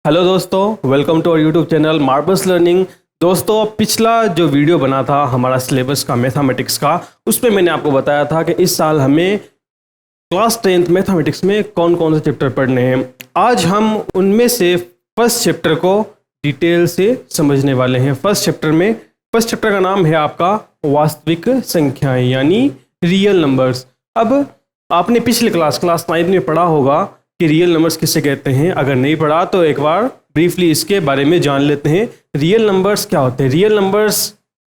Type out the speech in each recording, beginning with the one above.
Hello दोस्तों, welcome to our YouTube channel marbles learning. दोस्तों, पिछला जो वीडियो बना था हमारा सिलेबस का मैथमेटिक्स का, उसमें मैंने आपको बताया था कि इस साल हमें क्लास 10th मैथमेटिक्स में कौन कौन से चैप्टर पढ़ने हैं। आज हम उनमें से फर्स्ट चैप्टर को डिटेल से समझने वाले हैं। फर्स्ट चैप्टर का नाम है आपका वास्तविक संख्याएं यानी रियल नंबर्स। अब आपने पिछले क्लास 9 में पढ़ा होगा कि रियल नंबर्स किसे कहते हैं। अगर नहीं पढ़ा तो एक बार ब्रीफली इसके बारे में जान लेते हैं। रियल नंबर्स क्या होते हैं? रियल नंबर्स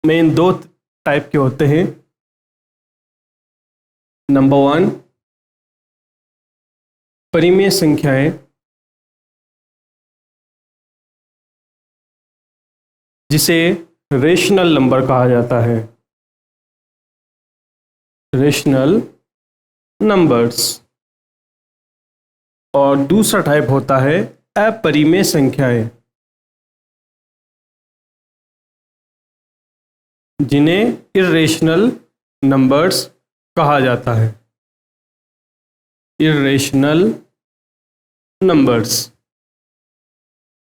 मेन दो टाइप के होते हैं। नंबर 1, परिमेय संख्याएं, जिसे रेशनल नंबर कहा जाता है। Rational numbers. और दूसरा टाइप होता है अपरिमेय संख्याएं, जिन्हें इर्रेशनल नंबर्स कहा जाता है। Irrational numbers.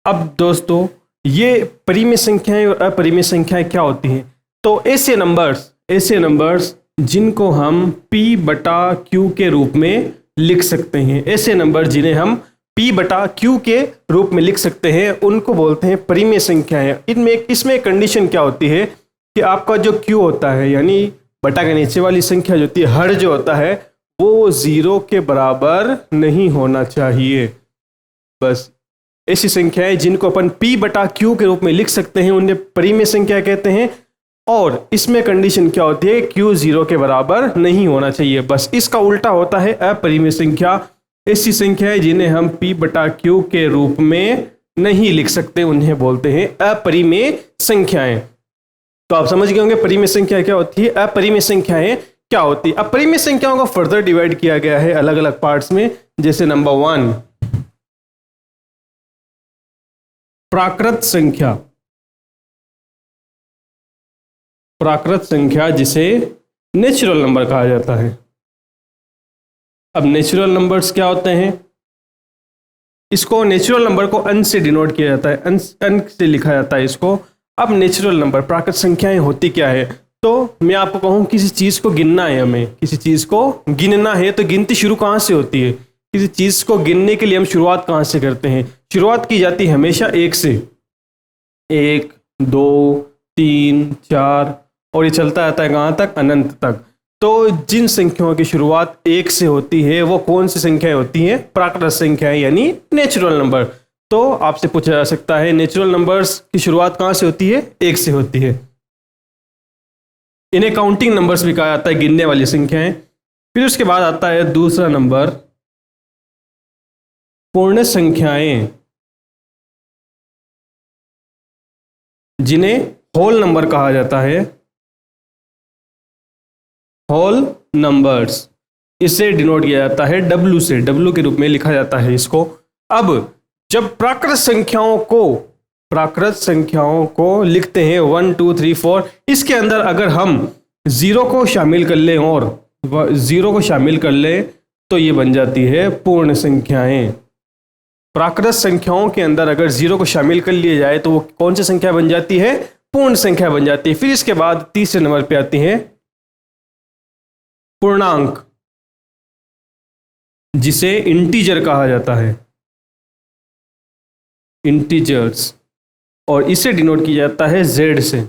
अब दोस्तों, ये परिमेय संख्याएं और अपरिमेय संख्याएं क्या होती हैं? तो ऐसे नंबर्स जिनको हम P/Q के रूप में लिख सकते हैं। ऐसे नंबर जिन्हें हम P/Q के रूप में लिख सकते हैं उनको बोलते हैं परिमेय संख्याएं। इसमें कंडीशन क्या होती है कि आपका जो Q होता है यानी बटा के नीचे वाली संख्या जो होती है, हर जो होता है वो 0 के बराबर नहीं होना चाहिए। बस ऐसी संख्याएं जिनको अपन P/Q के रूप में लिख सकते हैं उन्हें परिमेय संख्या कहते हैं। और इसमें कंडीशन क्या होती है? Q 0 के बराबर नहीं होना चाहिए। बस इसका उल्टा होता है अपरिमेय संख्या। ऐसी संख्याएं जिन्हें हम P/Q के रूप में नहीं लिख सकते उन्हें बोलते हैं अपरिमेय संख्याएं। तो आप समझ गए होंगे परिमेय संख्या क्या होती है, अपरिमेय संख्याएं क्या होती है। अपरिमेय संख्याओं को फर्दर डिवाइड किया गया है अलग अलग पार्ट्स में। जैसे नंबर 1, प्राकृत संख्या। प्राकृत संख्या जिसे नेचुरल नंबर कहा जाता है। अब नेचुरल नंबर्स क्या होते हैं? इसको नेचुरल नंबर को अंश से डिनोट किया जाता है, अंश से लिखा जाता है इसको। अब नेचुरल नंबर प्राकृत संख्याएं होती क्या है? तो मैं आपको कहूँ किसी चीज़ को गिनना है, हमें किसी चीज़ को गिनना है तो गिनती शुरू कहाँ से होती है? किसी चीज़ को गिनने के लिए हम शुरुआत कहाँ से करते हैं? शुरुआत की जाती है हमेशा 1 से। 1, 2, 3, 4 और ये चलता रहता है कहाँ तक? अनंत तक। तो जिन संख्याओं की शुरुआत 1 से होती है वो कौन सी संख्याएं होती हैं? प्राकृत संख्याएं यानी नेचुरल नंबर। तो आपसे पूछा जा सकता है नेचुरल नंबर्स की शुरुआत कहाँ से होती है? 1 से होती है। इन्हें काउंटिंग नंबर्स भी कहा जाता है, गिनने वाली संख्याएं। फिर उसके बाद आता है दूसरा नंबर, पूर्ण संख्याएं, जिन्हें होल नंबर कहा जाता है। होल नंबर्स, इसे डिनोट किया जाता है W से, W के रूप में लिखा जाता है इसको। अब जब प्राकृत संख्याओं को लिखते हैं 1, 2, 3, 4, इसके अंदर अगर हम 0 को शामिल कर लें और 0 को शामिल कर लें तो ये बन जाती है पूर्ण संख्याएं। प्राकृत संख्याओं के अंदर अगर 0 को शामिल कर लिया जाए तो वो कौन सी संख्या बन जाती है? पूर्ण संख्या बन जाती है। फिर इसके बाद तीसरे नंबर पे आती है पूर्णांक, जिसे इंटीजर कहा जाता है। इंटीजर्स, और इसे डिनोट किया जाता है Z से।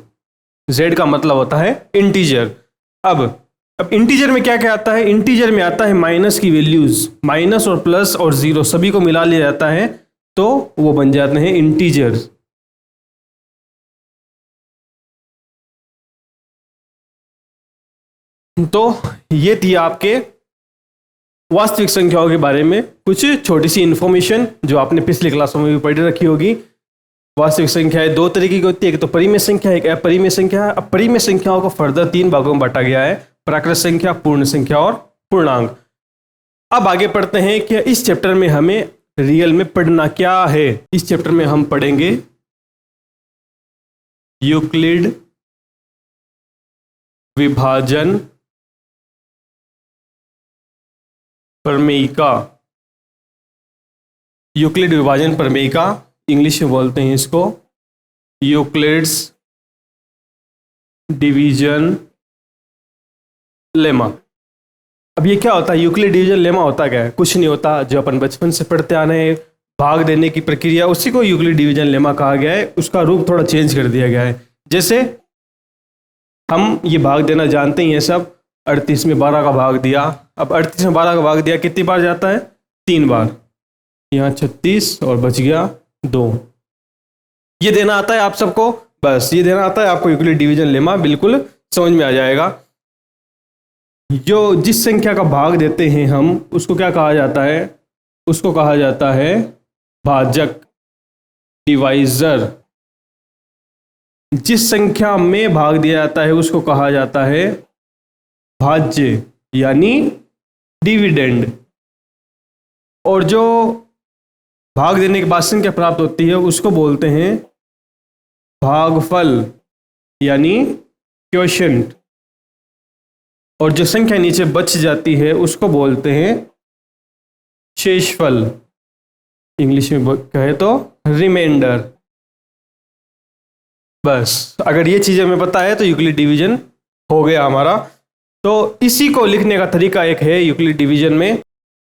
Z का मतलब होता है इंटीजर। अब इंटीजर में क्या क्या आता है? इंटीजर में आता है माइनस की वैल्यूज, माइनस और प्लस और 0 सभी को मिला लिया जाता है तो वो बन जाते हैं इंटीजर्स। तो ये थी आपके वास्तविक संख्याओं के बारे में कुछ छोटी सी इंफॉर्मेशन जो आपने पिछली क्लासों में भी पढ़ रखी होगी। वास्तविक संख्याएं 2 तरीके की होती है, एक तो परिमेय संख्या, एक अपरिमेय संख्या। अब परिमेय संख्याओं को फर्दर 3 भागों में बांटा गया है, प्राकृत संख्या, पूर्ण संख्या और पूर्णांक। अब आगे पढ़ते हैं कि इस चैप्टर में हमें रियल में पढ़ना क्या है। इस चैप्टर में हम पढ़ेंगे यूक्लिड विभाजन प्रमेयिका। यूक्लिड विभाजन प्रमेयिका इंग्लिश में बोलते हैं इसको यूक्लिड्स डिवीजन लेमा। अब ये क्या होता है, यूक्लिड डिवीजन लेमा होता क्या है? कुछ नहीं होता, जो अपन बचपन से पढ़ते आ रहे हैं, भाग देने की प्रक्रिया, उसी को यूक्लिड डिवीजन लेमा कहा गया है। उसका रूप थोड़ा चेंज कर दिया गया है। जैसे हम ये भाग देना जानते ही हैं सब, 38 में 12 का भाग दिया। अब 38 में 12 का भाग दिया कितनी बार जाता है? 3 बार। यहाँ 36 और बच गया 2। ये देना आता है आप सबको? बस ये देना आता है आपको यूक्लिड डिवीजन लेमा, बिल्कुल समझ में आ जाएगा। जो जिस संख्या का भाग देते हैं हम, उसको क्या कहा जाता है? उसको कहा जाता है भाजक, डिवाइजर। जिस संख्या में भाग दिया जाता है उसको कहा जाता है भाज्य, यानी डिविडेंड। और जो भाग देने के बाद संख्या प्राप्त होती है उसको बोलते हैं भागफल, यानी क्वोशिएंट। और जो संख्या नीचे बच जाती है उसको बोलते हैं शेषफल, इंग्लिश में कहे तो रिमाइंडर। बस अगर ये चीज़ें हमें पता है तो यूक्लिड डिवीजन हो गया हमारा। तो इसी को लिखने का तरीका एक है यूक्लिड डिवीजन में,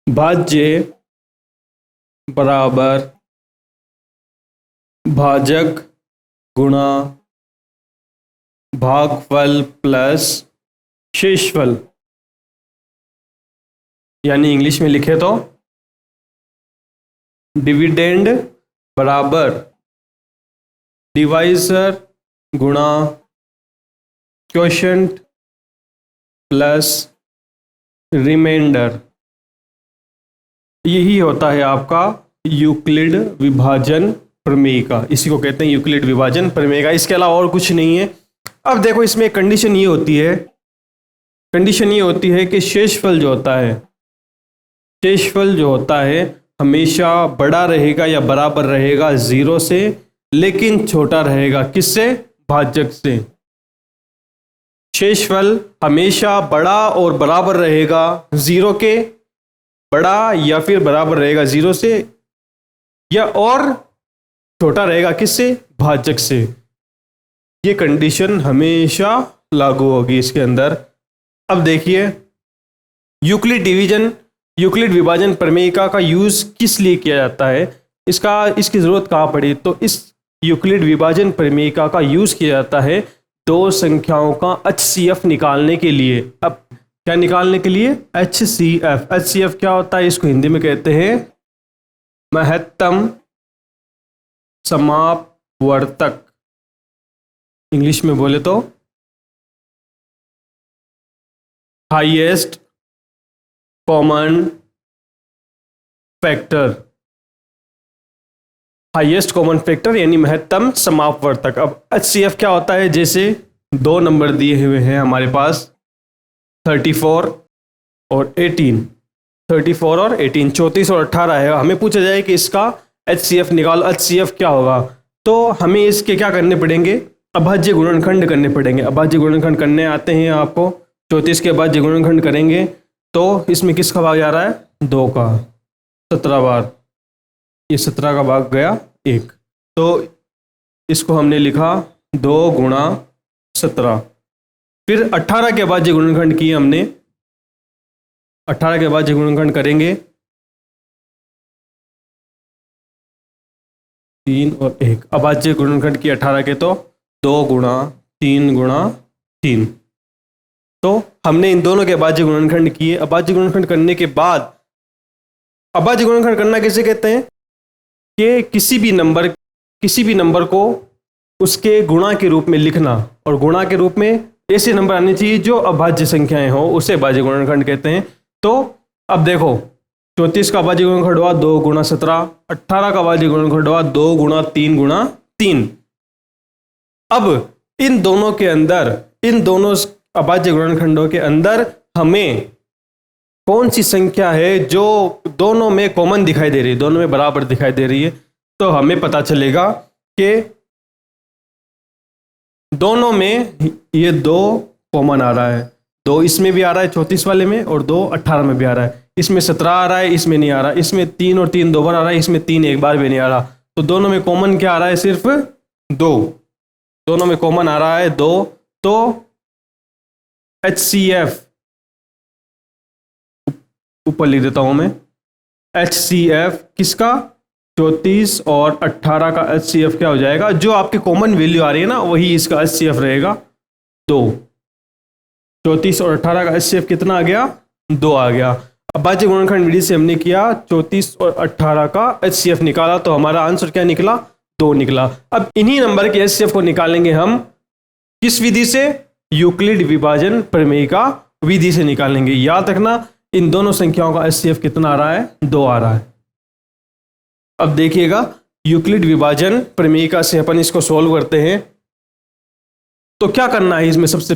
भाज्य बराबर भाजक गुणा भागफल प्लस शेषफल। यानी इंग्लिश में लिखे तो डिविडेंड बराबर डिवाइजर गुणा क्वोशिएंट प्लस रिमाइंडर। यही होता है आपका यूक्लिड विभाजन प्रमेय का। इसी को कहते हैं यूक्लिड विभाजन प्रमेय का। इसके अलावा और कुछ नहीं है। अब देखो इसमें कंडीशन ये होती है, कंडीशन ये होती है कि शेषफल जो होता है, शेषफल जो होता है हमेशा बड़ा रहेगा या बराबर रहेगा 0 से, लेकिन छोटा रहेगा किससे? भाजक से। शेषफल हमेशा बड़ा और बराबर रहेगा 0 के, बड़ा या फिर बराबर रहेगा 0 से, या और छोटा रहेगा किससे? भाजक से। ये कंडीशन हमेशा लागू होगी इसके अंदर। अब देखिए यूक्लिड डिवीजन, यूक्लिड विभाजन प्रमेयिका का यूज किस लिए किया जाता है, इसकी जरूरत कहाँ पड़ी? तो इस यूक्लिड विभाजन प्रमेयिका का यूज किया जाता है दो संख्याओं का HCF निकालने के लिए। अब क्या निकालने के लिए? HCF। HCF क्या होता है? इसको हिंदी में कहते हैं महत्तम समापवर्तक, इंग्लिश में बोले तो highest common factor. Highest common factor यानी महत्तम समापवर्तक। अब HCF क्या होता है? जैसे 2 नंबर दिए हुए हैं हमारे पास 34 और 18, 34 और 18, 34 और 18 है। हमें पूछा जाए कि इसका HCF निकालो, HCF क्या होगा? तो हमें इसके क्या करने पड़ेंगे? अभाज्य गुणनखंड करने पड़ेंगे। अभाज्य गुणनखंड करने आते हैं आपको। 34 के अभाज्य गुणनखंड करेंगे तो इसमें किसका भाग जा रहा है? 2 का, 17 बार। ये 17 का भाग गया 1, तो इसको हमने लिखा 2 गुणा 17। फिर 18 के अभाज्य गुणनखंड किए हमने। 18 के अभाज्य गुणनखंड करेंगे 3 और 1। अभाज्य गुणनखंड की 18 के तो 2 गुणा 3 गुणा 3। तो हमने इन दोनों के अभाज्य गुणनखंड किए। अभाज्य गुणनखंड करने के बाद, अभाज्य गुणनखंड करना किसे कहते हैं? कि किसी भी नंबर को उसके गुणा के रूप में लिखना, और गुणा के रूप में ऐसे नंबर आने चाहिए जो अभाज्य संख्याएं हो, उसे अभाज्य गुणनखंड कहते हैं। तो अब देखो 34 का अभाज्य गुणनखंड हुआ 2 गुणा 17, 18 का अभाज्य गुणनखंड हुआ 2 गुणा 3 गुणा 3। अब इन दोनों के अंदर, इन दोनों अभाज्य गुणनखंडों के अंदर हमें कौन सी संख्या है जो दोनों में कॉमन दिखाई दे रही है, दोनों में बराबर दिखाई दे रही है? तो हमें पता चलेगा कि दोनों में ये 2 कॉमन आ रहा है। 2 इसमें भी आ रहा है 34 वाले में, और 2 18 में भी आ रहा है। इसमें 17 आ रहा है, इसमें नहीं आ रहा। इसमें 3 और 3 2 बार आ रहा है, इसमें 3 एक बार भी नहीं आ रहा। तो दोनों में कॉमन क्या आ रहा है? सिर्फ 2। दोनों में कॉमन आ रहा है 2, तो HCF, ऊपर लिख देता हूं मैं, HCF किसका? 34 और 18 का HCF क्या हो जाएगा? जो आपकी कॉमन वैल्यू आ रही है ना, वही इसका HCF रहेगा 2। 34 और 18 का HCF कितना आ गया? 2 आ गया। अब भाज्य गुणनखंड विधि से हमने किया 34 और 18 का HCF निकाला, तो हमारा आंसर क्या निकला? 2 निकला। अब इन्हीं नंबर के HCF को निकालेंगे हम किस विधि से? यूक्लिड विभाजन प्रमेय का विधि से निकालेंगे। याद रखना, इन दोनों संख्याओं का HCF कितना आ रहा है? 2 आ रहा है। अब देखिएगा, यूक्लिड विभाजन प्रमेय का से अपन इसको सॉल्व करते हैं। तो क्या करना है इसमें? सबसे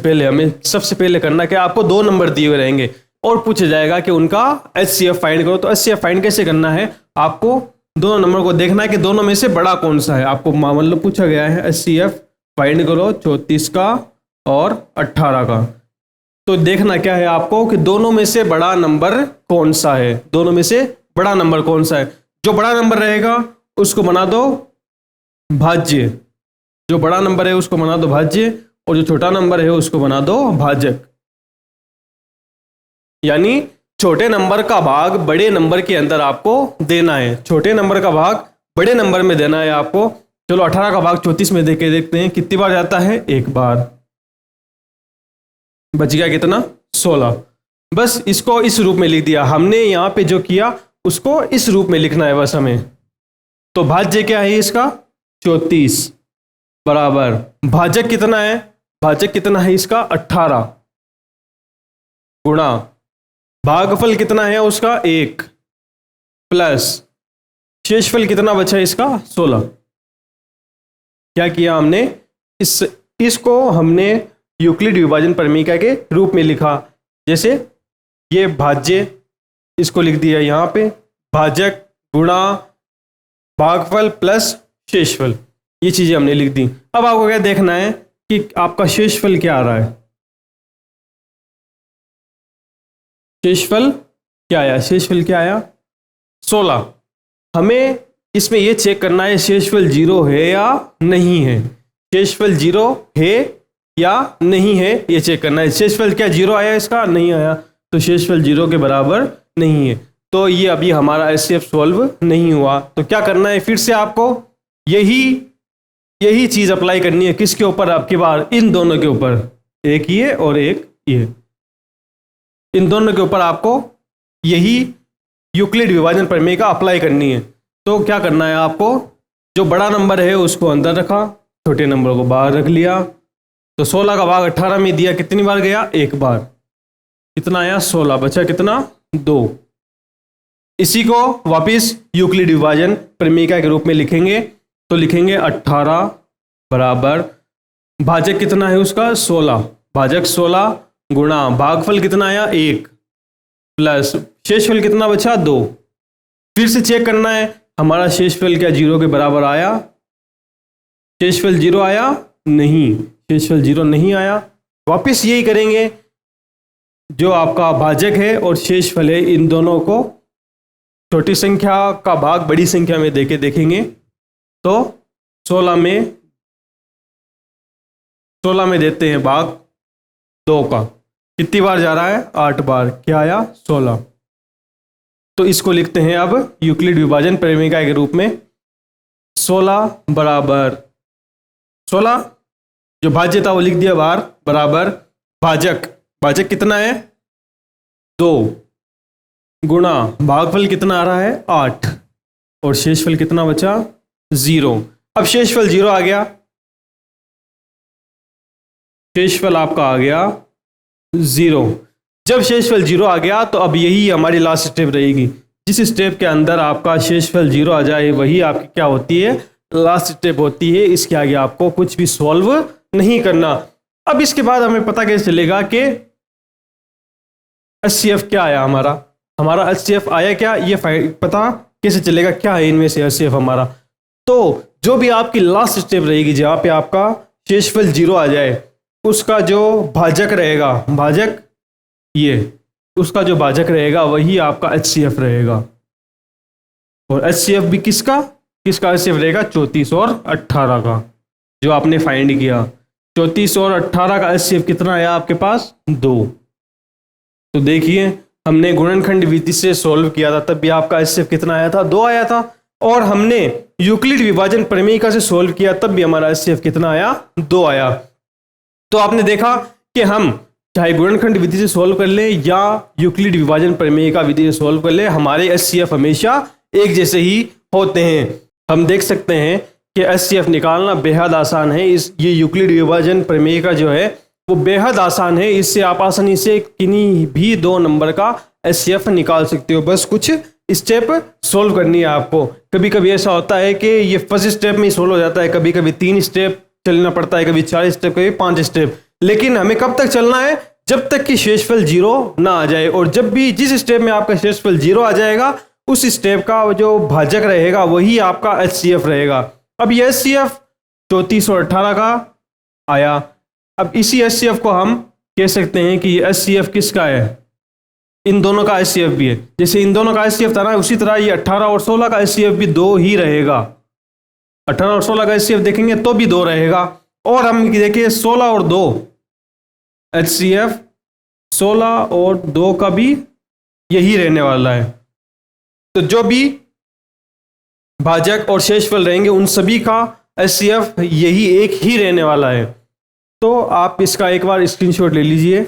पहले करना क्या? आपको 2 नंबर दिए हुए रहेंगे और पूछा जाएगा कि उनका HCF फाइंड करो। तो HCF फाइंड कैसे करना है? आपको दोनों नंबर को देखना है कि दोनों में से बड़ा कौन सा है। आपको मतलब पूछा गया है HCF फाइंड करो 34 का और 18 का। तो देखना क्या है आपको कि दोनों में से बड़ा नंबर कौन सा है। दोनों में से बड़ा नंबर कौन सा है? जो बड़ा नंबर रहेगा उसको बना दो भाज्य। जो बड़ा नंबर है उसको बना दो भाज्य, और जो छोटा नंबर है उसको बना दो भाजक। यानी छोटे नंबर का भाग बड़े नंबर के अंदर आपको देना है। छोटे नंबर का भाग बड़े नंबर में देना है आपको। चलो 18 का भाग 34 में देके देखते हैं कितनी बार जाता है? 1 बार। बच गया कितना? 16। बस इसको इस रूप में लिख दिया हमने। यहां पे जो किया उसको इस रूप में लिखना है बस हमें। तो भाज्य क्या है इसका? 34 बराबर भाजक कितना है? भाजक कितना है इसका? 18 गुणा भागफल कितना है उसका? 1 प्लस शेषफल कितना बचा है इसका? 16। क्या किया हमने? इसको हमने यूक्लिड विभाजन प्रमेय के रूप में लिखा। जैसे ये भाज्य, इसको लिख दिया यहाँ पे भाजक गुणा भागफल प्लस शेषफल, ये चीजें हमने लिख दी। अब आपको क्या देखना है कि आपका शेषफल क्या आ रहा है। शेषफल क्या आया? शेषफल क्या आया? 16। हमें इसमें यह चेक करना है शेषफल 0 है या नहीं है। शेषफल 0 है या नहीं है ये चेक करना है। शेषफल क्या 0 आया? इसका नहीं आया, तो शेषफल 0 के बराबर नहीं है। तो ये अभी हमारा HCF सॉल्व नहीं हुआ। तो क्या करना है? फिर से आपको यही चीज अप्लाई करनी है। किसके ऊपर? आपकी बार इन दोनों के ऊपर, एक ये और एक ये, इन दोनों के ऊपर आपको यही यूक्लिड विभाजन प्रमेय का अप्लाई करनी है। तो क्या करना है आपको? जो बड़ा नंबर है उसको अंदर रखा, छोटे नंबर को बाहर रख लिया। तो 16 का भाग 18 में दिया, कितनी बार गया? 1 बार। कितना आया? 16। बचा कितना? 2। इसी को वापिस यूक्लिड विभाजन प्रमेय के रूप में लिखेंगे। तो लिखेंगे 18 बराबर भाजक कितना है उसका? 16। भाजक 16 गुणा भागफल कितना आया? 1 प्लस शेषफल कितना बचा? 2। फिर से चेक करना है हमारा शेषफल क्या 0 के बराबर आया? शेषफल 0 आया? नहीं, शेषफल 0 नहीं आया। वापिस यही करेंगे, जो आपका भाजक है और शेषफल है इन दोनों को छोटी संख्या का भाग बड़ी संख्या में देके देखेंगे। तो 16 में देते हैं भाग 2 का, कितनी बार जा रहा है? 8 बार। क्या आया? 16। तो इसको लिखते हैं अब यूक्लिड विभाजन प्रमेय के रूप में। 16 बराबर 16 जो भाज्य था वो लिख दिया बाहर, बराबर भाजक कितना है? 2 गुणा भागफल कितना आ रहा है? 8 और शेषफल कितना बचा? 0। अब शेषफल 0 आ गया, शेषफल आपका आ गया 0। जब शेषफल 0 आ गया तो अब यही हमारी लास्ट स्टेप रहेगी। जिस स्टेप के अंदर आपका शेषफल 0 आ जाए वही आपकी क्या होती है? लास्ट स्टेप होती है। इसके आगे आपको कुछ भी सॉल्व नहीं करना। अब इसके बाद हमें पता कैसे चलेगा कि HCF क्या आया हमारा HCF आया क्या? ये पता कैसे चलेगा क्या है इनमें से HCF हमारा? तो जो भी आपकी लास्ट स्टेप रहेगी जहां पे आपका शेषफल 0 आ जाए, उसका जो भाजक रहेगा, उसका जो भाजक रहेगा वही आपका HCF रहेगा। और HCF भी किसका? किसका एचसीएफ रहेगा? 34 और 18 का, जो आपने फाइंड किया। 34 और 18 का एचसीएफ कितना आया आपके पास? 2। तो देखिए हमने गुणनखंड विधि से सॉल्व किया था, तब भी आपका एचसीएफ कितना आया था? 2 आया था। और हमने यूक्लिड विभाजन प्रमेयिका से सॉल्व किया, तब भी हमारा एचसीएफ कितना आया? 2 आया। तो आपने देखा कि हम चाहे गुणनखंड विधि से सॉल्व कर ले या यूक्लिड विभाजन प्रमेयिका विधि से सॉल्व कर ले, हमारे एचसीएफ हमेशा एक जैसे ही होते हैं। हम देख सकते हैं कि एचसीएफ निकालना बेहद आसान है। ये यूक्लिड विभाजन प्रमेयिका जो है वो बेहद आसान है। इससे आप आसानी से किन्हीं भी 2 नंबर का एचसीएफ निकाल सकते हो। बस कुछ स्टेप सोल्व करनी है आपको। कभी कभी ऐसा होता है कि ये फर्स्ट स्टेप में ही सोल्व हो जाता है, कभी कभी 3 स्टेप चलना पड़ता है, कभी 4 स्टेप, कभी 5 स्टेप। लेकिन हमें कब तक चलना है? जब तक कि शेषफल 0 ना आ जाए। और जब भी जिस स्टेप में आपका शेषफल 0 आ जाएगा, उस स्टेप का जो भाजक रहेगा वही आपका एचसीएफ रहेगा। अब ये एचसीएफ 34 और 18 का आया। अब इसी एचसीएफ को हम कह सकते हैं कि ये एचसीएफ किसका है? इन दोनों का एचसीएफ भी है। जैसे इन दोनों का एचसीएफ था ना, उसी तरह ये 18 और 16 का एचसीएफ भी 2 ही रहेगा। 18 और 16 का एचसीएफ देखेंगे तो भी 2 रहेगा। और हम देखिए 16 और 2 एचसीएफ 16 और 2 का भी यही रहने वाला है। तो जो भी भाजक और शेषफल रहेंगे उन सभी का एचसीएफ यही एक ही रहने वाला है। तो आप इसका एक बार स्क्रीनशॉट ले लीजिए।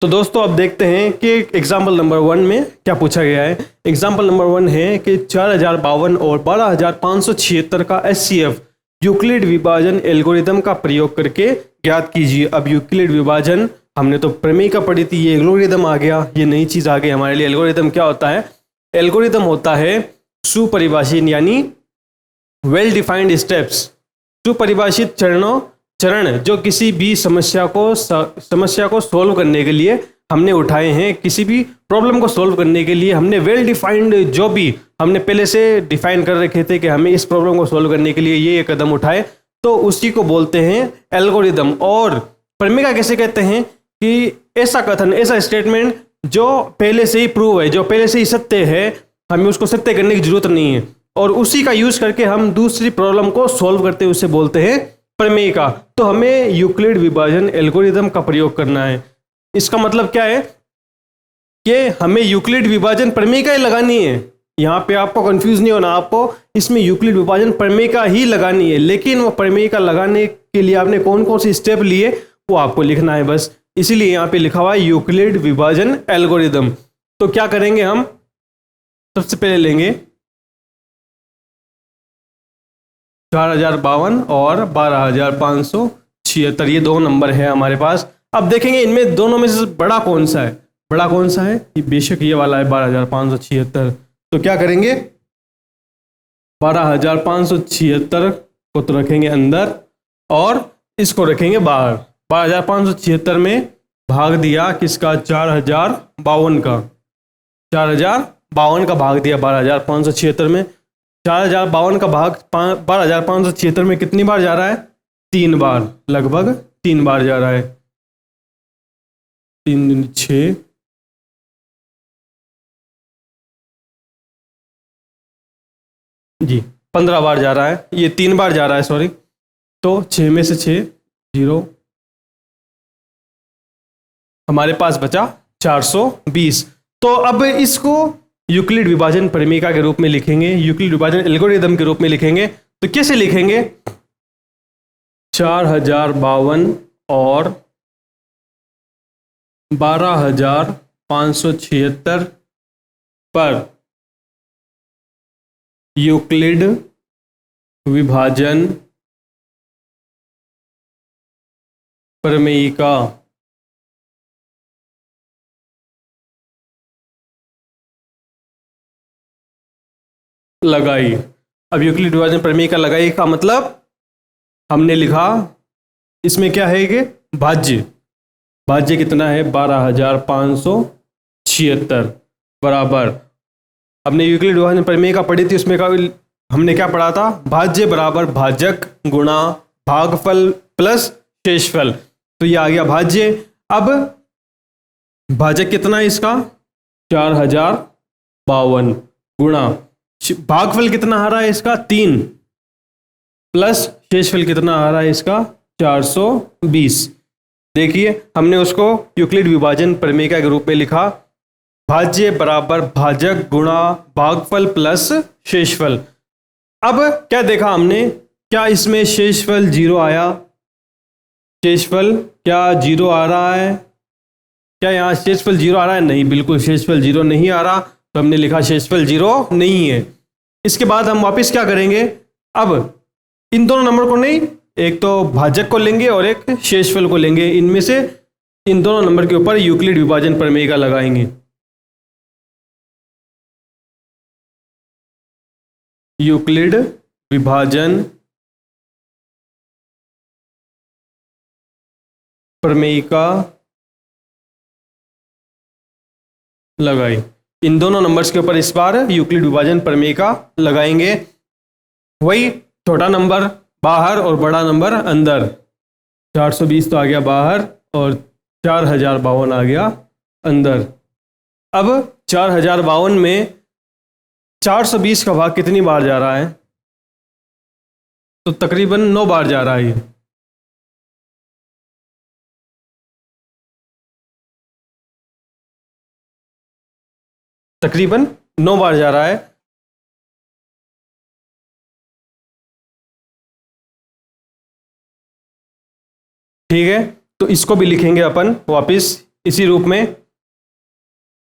तो दोस्तों अब देखते हैं कि एग्जाम्पल नंबर 1 में क्या पूछा गया है। एग्जाम्पल नंबर 1 है कि 4052 और 12576 का एचसीएफ यूक्लिड विभाजन एल्गोरिदम का प्रयोग करके ज्ञात कीजिए। अब यूक्लिड विभाजन हमने तो प्रमेयिका पढ़ी थी, ये एल्गोरिदम आ गया, ये नई चीज़ आ गई हमारे लिए। एल्गोरिदम क्या होता है? एल्गोरिदम होता है सुपरिभाषित यानी वेल डिफाइंड स्टेप्स, सुपरिभाषित चरण जो किसी भी समस्या को सॉल्व करने के लिए हमने उठाए हैं। किसी भी प्रॉब्लम को सॉल्व करने के लिए हमने वेल डिफाइंड, जो भी हमने पहले से डिफाइन कर रखे थे कि हमें इस प्रॉब्लम को सॉल्व करने के लिए ये कदम उठाए, तो उसी को बोलते हैं एल्गोरिदम। और प्रमेयिका कैसे कहते हैं? कि ऐसा कथन, ऐसा स्टेटमेंट जो पहले से ही प्रूव है, जो पहले से ही सत्य है, हमें उसको सत्य करने की जरूरत नहीं है, और उसी का यूज करके हम दूसरी प्रॉब्लम को सॉल्व करते हैं, उसे बोलते हैं प्रमेयिका। तो हमें यूक्लिड विभाजन एल्गोरिदम का प्रयोग करना है। इसका मतलब क्या है कि हमें यूक्लिड विभाजन प्रमेयिका ही लगानी है। यहाँ पे आपको कंफ्यूज नहीं होना, आपको इसमें यूक्लिड विभाजन प्रमेयिका ही लगानी है। लेकिन वो प्रमेयिका लगाने के लिए आपने कौन कौन से स्टेप लिए वो आपको लिखना है बस। इसीलिए यहाँ पे लिखा हुआ है यूक्लिड विभाजन एल्गोरिदम। तो क्या करेंगे हम? सबसे पहले लेंगे 4052 और 12576, ये 2 नंबर है हमारे पास। अब देखेंगे इनमें दोनों में से बड़ा कौन सा है? बड़ा कौन सा है? ये बेशक ये वाला है 12576। तो क्या करेंगे? 12576 को तो रखेंगे अंदर और इसको रखेंगे बाहर। 12576 में भाग दिया किसका? 4052 का। 4052 का भाग दिया 12576 में। 4052 का भाग 12576 में कितनी बार जा रहा है? 3 बार, लगभग 3 बार जा रहा है। 3 दूनी 6, जी 15 बार जा रहा है। ये 3 बार जा रहा है, सॉरी। तो 6 में से 6 0, हमारे पास बचा 420। तो अब इसको यूक्लिड विभाजन प्रमेयिका के रूप में लिखेंगे, यूक्लिड विभाजन एल्गोरिदम के रूप में लिखेंगे। तो कैसे लिखेंगे? 4052 और 12576 पर यूक्लिड विभाजन प्रमेयिका लगाई। अब यूक्लिड विभाजन प्रमेयिका लगाई का मतलब हमने लिखा, इसमें क्या है कि भाज्य कितना है? 12576 बराबर, हमने यूक्लिड विभाजन प्रमेयिका पढ़ी थी, उसमें का हमने क्या पढ़ा था? भाज्य बराबर भाजक गुणा भागफल प्लस शेषफल। तो ये आ गया भाज्य। अब भाजक कितना है इसका? 4052 गुणा भागफल कितना आ रहा है इसका 3 प्लस शेषफल कितना आ रहा है इसका 420। देखिए हमने उसको यूक्लिड विभाजन प्रमेय के रूप में लिखा, भाज्य बराबर भाजक गुणा भागफल प्लस शेषफल। अब क्या देखा हमने, क्या इसमें शेषफल 0 आया? शेषफल क्या 0 आ रहा है? क्या यहाँ शेषफल 0 आ रहा है? नहीं, बिल्कुल शेषफल 0 नहीं आ रहा, तो हमने लिखा शेषफल 0 नहीं है। इसके बाद हम वापस क्या करेंगे, अब इन दोनों नंबर को नहीं, एक तो भाजक को लेंगे और एक शेषफल को लेंगे, इनमें से इन दोनों नंबर के ऊपर यूक्लिड विभाजन प्रमेय का लगाएंगे। यूक्लिड विभाजन प्रमेय का लगाई। इन दोनों नंबर्स के ऊपर इस बार यूक्लिड विभाजन प्रमेय का लगाएंगे। वही छोटा नंबर बाहर और बड़ा नंबर अंदर, 420 तो आ गया बाहर और 4052 आ गया अंदर। अब 4052 में 420 का भाग कितनी बार जा रहा है? तो तकरीबन 9 बार जा रहा है ये। तकरीबन 9 बार जा रहा है। ठीक है, तो इसको भी लिखेंगे अपन वापस इसी रूप में,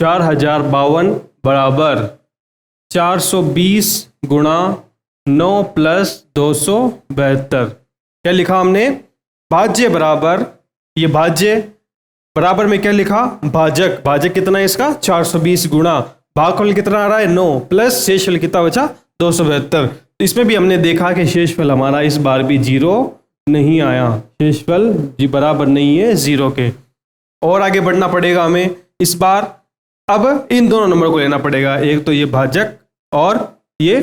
4052 बराबर 420 गुणा 9 प्लस 272। क्या लिखा हमने? भाज्य बराबर, ये भाज्य बराबर में क्या लिखा? भाजक। भाजक कितना है इसका? 420 गुणा भागफल कितना आ रहा है? 9 प्लस शेषफल कितना बचा? 272। तो इसमें भी हमने देखा कि शेषफल हमारा इस बार भी 0 नहीं आया, शेषफल जी बराबर नहीं है 0 के। और आगे बढ़ना पड़ेगा हमें इस बार। अब इन दोनों नंबर को लेना पड़ेगा, एक तो ये भाजक और ये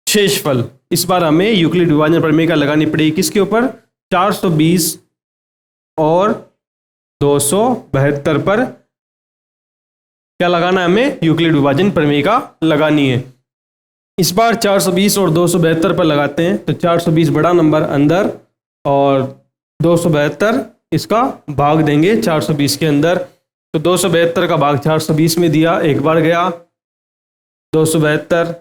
शेषफल। इस बार हमें यूक्लिड विभाजन प्रमेय का लगानी पड़ेगी किसके ऊपर? 420 और 272 पर क्या लगाना है हमें? यूक्लिड विभाजन प्रमेय का लगानी है। इस बार 420 और 272 पर लगाते हैं, तो 420 बड़ा नंबर अंदर और 272 इसका भाग देंगे 420 के अंदर। तो 272 का भाग 420 में दिया, एक बार गया 272,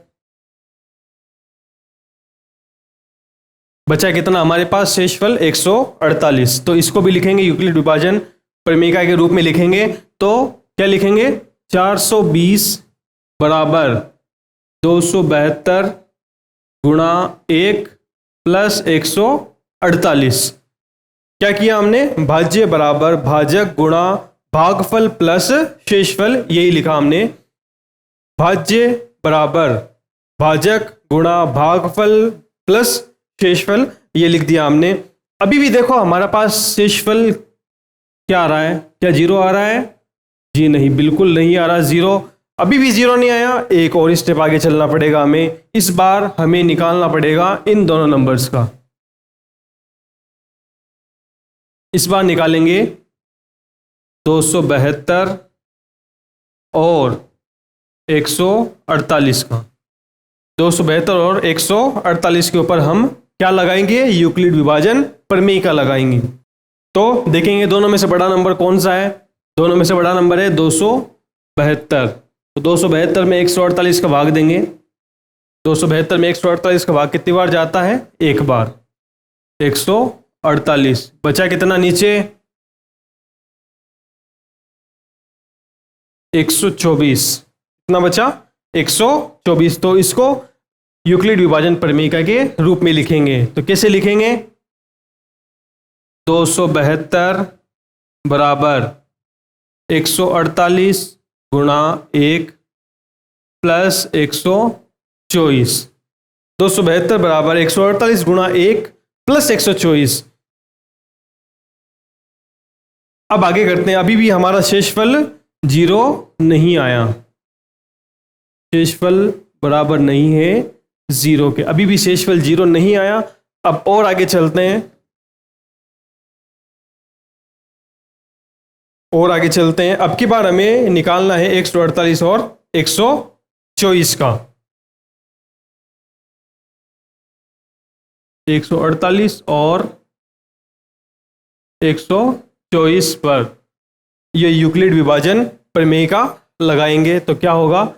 बचा कितना हमारे पास? शेषफल 148। तो इसको भी लिखेंगे यूक्लिड विभाजन प्रमेय के रूप में लिखेंगे। तो क्या लिखेंगे? 420 बराबर 272 गुणा 1 प्लस 148। क्या किया हमने? भाज्य बराबर भाजक गुणा भागफल प्लस शेषफल, यही लिखा हमने। भाज्य बराबर भाजक गुणा भागफल प्लस शेषफल, ये लिख दिया हमने। अभी भी देखो हमारे पास शेषफल क्या आ रहा है? क्या 0 आ रहा है? जी नहीं, बिल्कुल नहीं आ रहा 0। अभी भी 0 नहीं आया, एक और स्टेप आगे चलना पड़ेगा हमें। इस बार हमें निकालना पड़ेगा इन दोनों नंबर्स का। इस बार निकालेंगे 272 और 148 का। 272 और 148 के ऊपर हम क्या लगाएंगे? यूक्लिड विभाजन प्रमेय का लगाएंगे। तो देखेंगे दोनों में से बड़ा नंबर कौन सा है? दोनों में से बड़ा नंबर है 272। तो 272 में 148 का भाग देंगे। 272 में 148 का भाग कितनी बार जाता है? एक बार, 148। बचा कितना नीचे? 124। कितना बचा? 124। तो इसको यूक्लिड विभाजन प्रमेय के रूप में लिखेंगे। तो कैसे लिखेंगे? 272 बराबर 148 गुणा 1 प्लस 124। 272 बराबर 148 गुणा 1 प्लस 124। अब आगे करते हैं। अभी भी हमारा शेषफल 0 नहीं आया, शेषफल बराबर नहीं है 0 के। अभी भी शेषफल 0 नहीं आया। अब और आगे चलते हैं, और आगे चलते हैं। अब की बार हमें निकालना है 148 और 124 का। 148 और 124 पर ये यूक्लिड विभाजन प्रमेय का लगाएंगे तो क्या होगा,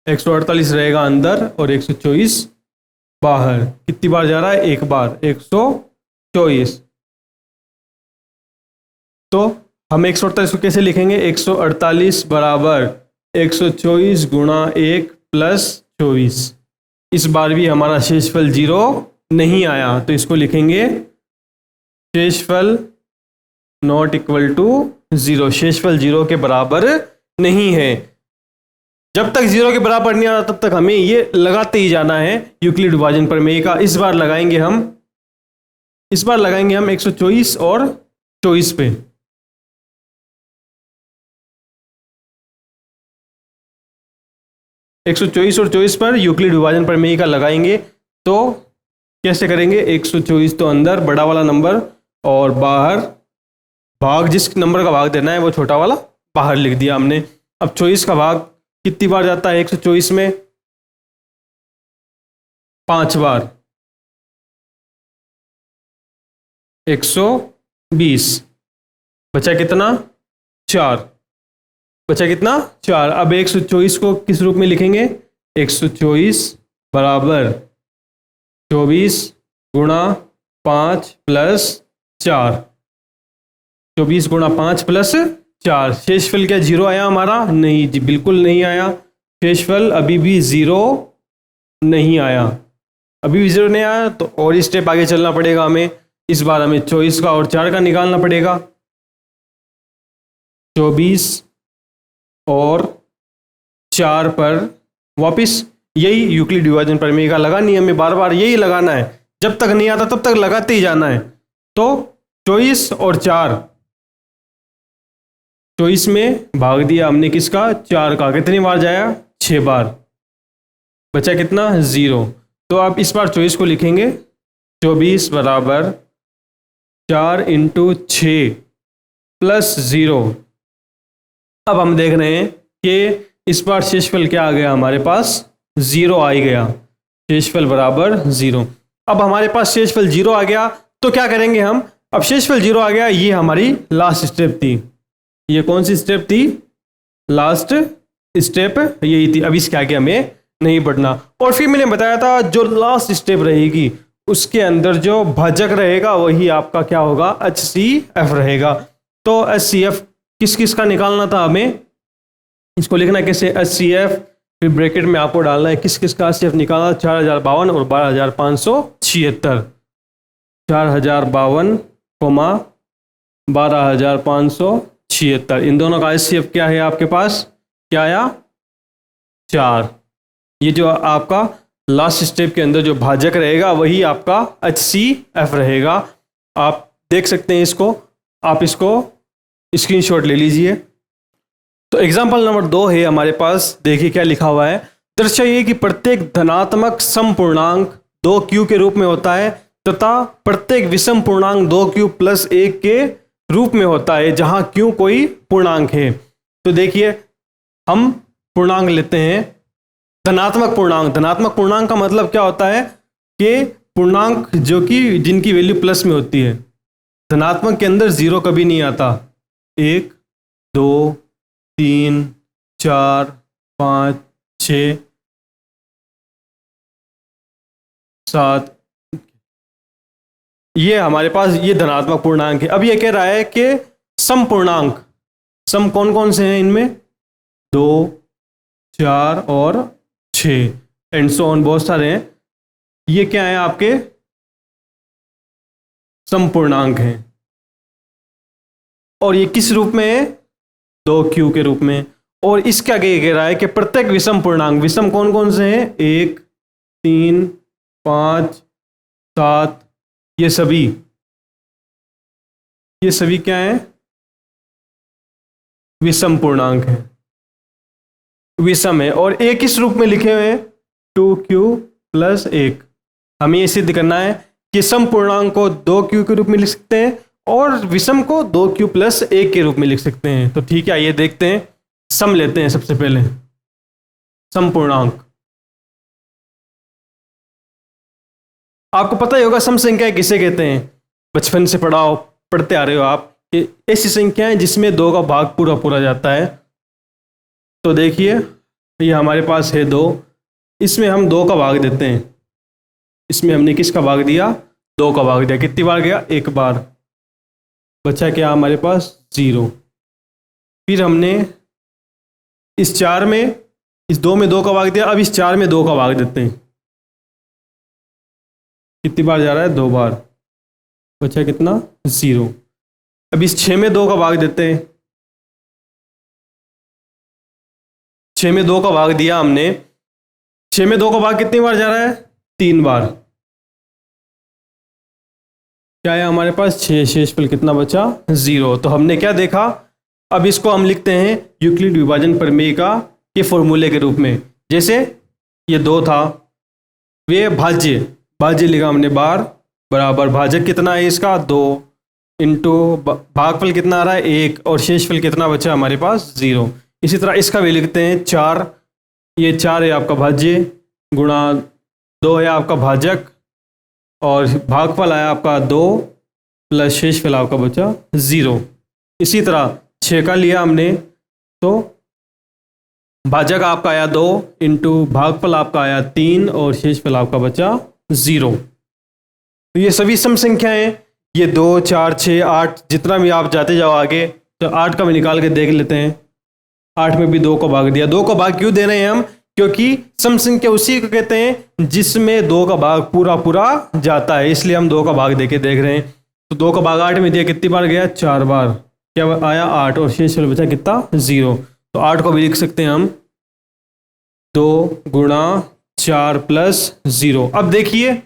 148 रहेगा अंदर और 124 बाहर। कितनी बार जा रहा है, एक बार, 124। तो हम 148 को कैसे लिखेंगे, 148 बराबर 124 गुणा 1 प्लस 24। इस बार भी हमारा शेषफल 0 नहीं आया तो इसको लिखेंगे शेषफल नॉट इक्वल टू 0। शेषफल 0 के बराबर नहीं है। जब तक 0 के बराबर नहीं आता तब तक हमें ये लगाते ही जाना है यूक्लिड विभाजन प्रमेय का। इस बार लगाएंगे हम 124 और 24 पे। एक 124 और 24 पर यूक्लिड विभाजन प्रमेय का लगाएंगे तो कैसे करेंगे, 124 तो अंदर बड़ा वाला नंबर और बाहर भाग, जिस नंबर का भाग देना है वो छोटा वाला बाहर लिख दिया हमने। अब 24 का भाग कितनी बार जाता है 124 में, 5 बार, 120। बचा कितना, 4। बचा कितना, 4। अब 124 को किस रूप में लिखेंगे, 124 बराबर 24 गुणा 5 प्लस 4। 24 गुणा 5 प्लस 4। शेषफल क्या 0 आया हमारा, नहीं जी, बिल्कुल नहीं आया। शेषफल अभी भी 0 नहीं आया, अभी भी 0 नहीं आया। तो और स्टेप आगे चलना पड़ेगा हमें। इस बार हमें 24 का और 4 का निकालना पड़ेगा। 24 और 4 पर वापिस यही यूक्लिड विभाजन प्रमेय का लगानी है, हमें बार बार यही लगाना है। जब तक नहीं आता तब तक लगाते ही जाना है। तो 24 और 4, 24 में भाग दिया हमने किसका, 4 का। कितनी बार जाया, 6 बार। बचा कितना, 0। तो आप इस बार 24 को लिखेंगे 24 बराबर 4 × 6 प्लस 0। अब हम देख रहे हैं कि इस बार शेषफल क्या आ गया हमारे पास, 0 आ ही गया। शेषफल बराबर 0। अब हमारे पास शेषफल 0 आ गया तो क्या करेंगे हम, अब शेषफल 0 आ गया, ये हमारी लास्ट स्टेप थी। ये कौन सी स्टेप थी, लास्ट स्टेप यही थी। अब इसके आगे हमें नहीं बढ़ना। और फिर मैंने बताया था जो लास्ट स्टेप रहेगी उसके अंदर जो भाजक रहेगा वही आपका क्या होगा, HCF रहेगा। तो HCF किस किस का निकालना था हमें, इसको लिखना कैसे, HCF, फिर ब्रैकेट में आपको डालना है किस किस का HCF निकालना, 4052 और 12576। 4052, 12576। इन दोनों का HCF क्या है आपके पास, क्या आया, 4। ये जो आपका लास्ट स्टेप के अंदर जो भाजक रहेगा वही आपका HCF रहेगा। आप देख सकते हैं इसको, आप इसको स्क्रीनशॉट ले लीजिए। तो एग्जाम्पल नंबर 2 है हमारे पास, देखिए क्या लिखा हुआ है। दर्शाइए कि प्रत्येक धनात्मक समपूर्णांक 2q के रूप में होता है तथा प्रत्येक विषम पूर्णांक 2q प्लस 1 के रूप में होता है जहां q कोई पूर्णांक है। तो देखिए हम पूर्णांक लेते हैं, धनात्मक पूर्णांक। धनात्मक पूर्णांक का मतलब क्या होता है कि पूर्णांक जो कि जिनकी वैल्यू प्लस में होती है। धनात्मक के अंदर 0 कभी नहीं आता। 1, 2, 3, 4, 5, 6, 7, ये हमारे पास ये धनात्मक पूर्णांक है। अब ये कह रहा है कि सम पूर्णांक, सम कौन कौन से हैं इनमें, 2, 4 और 6 एंड सो ऑन, बहुत सारे हैं। ये क्या है आपके सम पूर्णांक हैं और ये किस रूप में है, 2q के रूप में। और इसके आगे कह रहा है कि प्रत्येक विषम पूर्णांक, विषम कौन कौन से हैं, 1, 3, 5, 7, ये सभी क्या हैं, विषम पूर्णांक हैं, विषम है। और एक किस रूप में लिखे हुए हैं, 2q प्लस 1। हमें ये सिद्ध करना है कि सम पूर्णांक को 2q के रूप में लिख सकते हैं और विषम को 2q प्लस 1 के रूप में लिख सकते हैं। तो ठीक है, आइए देखते हैं। सम लेते हैं सबसे पहले, सम पूर्णांक। आपको पता ही होगा सम संख्याएं किसे कहते हैं, बचपन से पढ़ते आ रहे हो आप कि ऐसी संख्याएं जिसमें 2 का भाग पूरा पूरा जाता है। तो देखिए ये हमारे पास है 2, इसमें हम 2 का भाग देते हैं। इसमें हमने किसका भाग दिया? 2 का भाग दिया। कितनी बार गया? 1 बार। बचा क्या हमारे पास? 0। फिर हमने इस 4 में, इस 2 में 2 का भाग दिया, अब इस 4 में 2 का भाग देते हैं। कितनी बार जा रहा है? 2 बार। बचा कितना? 0। अब इस 6 में 2 का भाग देते हैं। 6 में 2 का भाग दिया हमने। 6 में 2 का भाग कितनी बार जा रहा है? 3 बार। क्या है हमारे पास? 6। शेषफल कितना बचा? 0। तो हमने क्या देखा? अब इसको हम लिखते हैं यूक्लिड विभाजन प्रमेय का के फॉर्मूले के रूप में। जैसे ये 2 था, वे भाज्य लिखा हमने बार बराबर भाजक कितना है इसका? 2 इंटू भागफल कितना आ रहा है? 1 और शेषफल कितना बचा हमारे पास? 0। इसी तरह इसका भी लिखते हैं 4, ये 4 है आपका भाज्य गुणा 2 है आपका भाजक और भागफल आया आपका 2 प्लस शेषफल आपका बचा 0। इसी तरह 6 का लिया हमने तो भाजक आपका आया 2 इंटू भागफल आपका आया 3 और शेषफल आपका बचा 0। तो ये सभी सम संख्याएं, ये 2, 4, 6, 8 जितना भी आप जाते जाओ आगे, तो 8 का भी निकाल के देख लेते हैं। 8 में भी 2 का भाग दिया। 2 का भाग क्यों दे रहे हैं हम? क्योंकि सम संख्या उसी को कहते हैं जिसमें 2 का भाग पूरा पूरा जाता है, इसलिए हम 2 का भाग दे के देख रहे हैं। तो 2 का भाग 8 में दिया, कितनी बार गया? 4 बार। क्या आया? 8 और शेषफल बचा कितना? 0। तो 8 को भी लिख सकते हैं हम 2 गुणा 4 प्लस 0। अब देखिए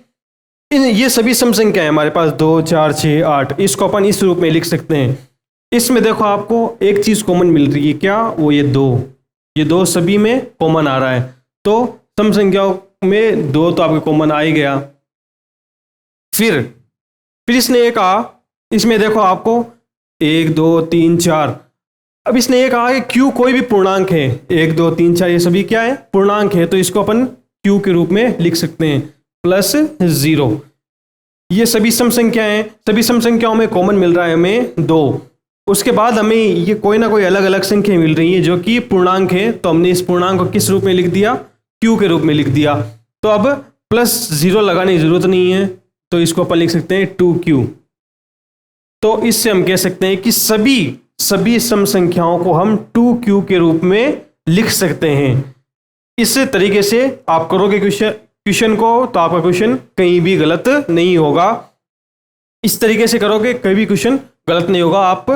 ये सभी सम संख्या है हमारे पास 2, 4, 6, 8। इसको अपन इस रूप में लिख सकते हैं। इसमें देखो आपको एक चीज कॉमन मिल रही है, क्या? वो ये 2, ये 2 सभी में कॉमन आ रहा है। तो सम संख्याओं में 2 तो आपके कॉमन आ ही गया। फिर इसने ये कहा, इसमें देखो आपको 1, 2, 3, 4। अब इसने ये कहा कि क्यू कोई भी पूर्णांक है, 1, 2, 3, 4 ये सभी क्या है? पूर्णांक है। तो इसको अपन क्यू के रूप में लिख सकते हैं प्लस 0। ये सभी सम संख्या हैं, सभी सम संख्याओं में कॉमन मिल रहा है हमें 2। उसके बाद हमें ये कोई ना कोई अलग अलग संख्या मिल रही है जो कि पूर्णांक है। तो हमने इस पूर्णांक को किस रूप में लिख दिया? क्यू के रूप में लिख दिया। तो अब प्लस 0 लगाने की जरूरत नहीं है, तो इसको अपन लिख सकते हैं 2Q। तो इससे हम कह सकते हैं कि सभी सम संख्याओं को हम 2Q के रूप में लिख सकते हैं। इस तरीके से आप करोगे क्वेश्चन को तो आपका क्वेश्चन कहीं भी गलत नहीं होगा। इस तरीके से करोगे कभी क्वेश्चन गलत नहीं होगा। आप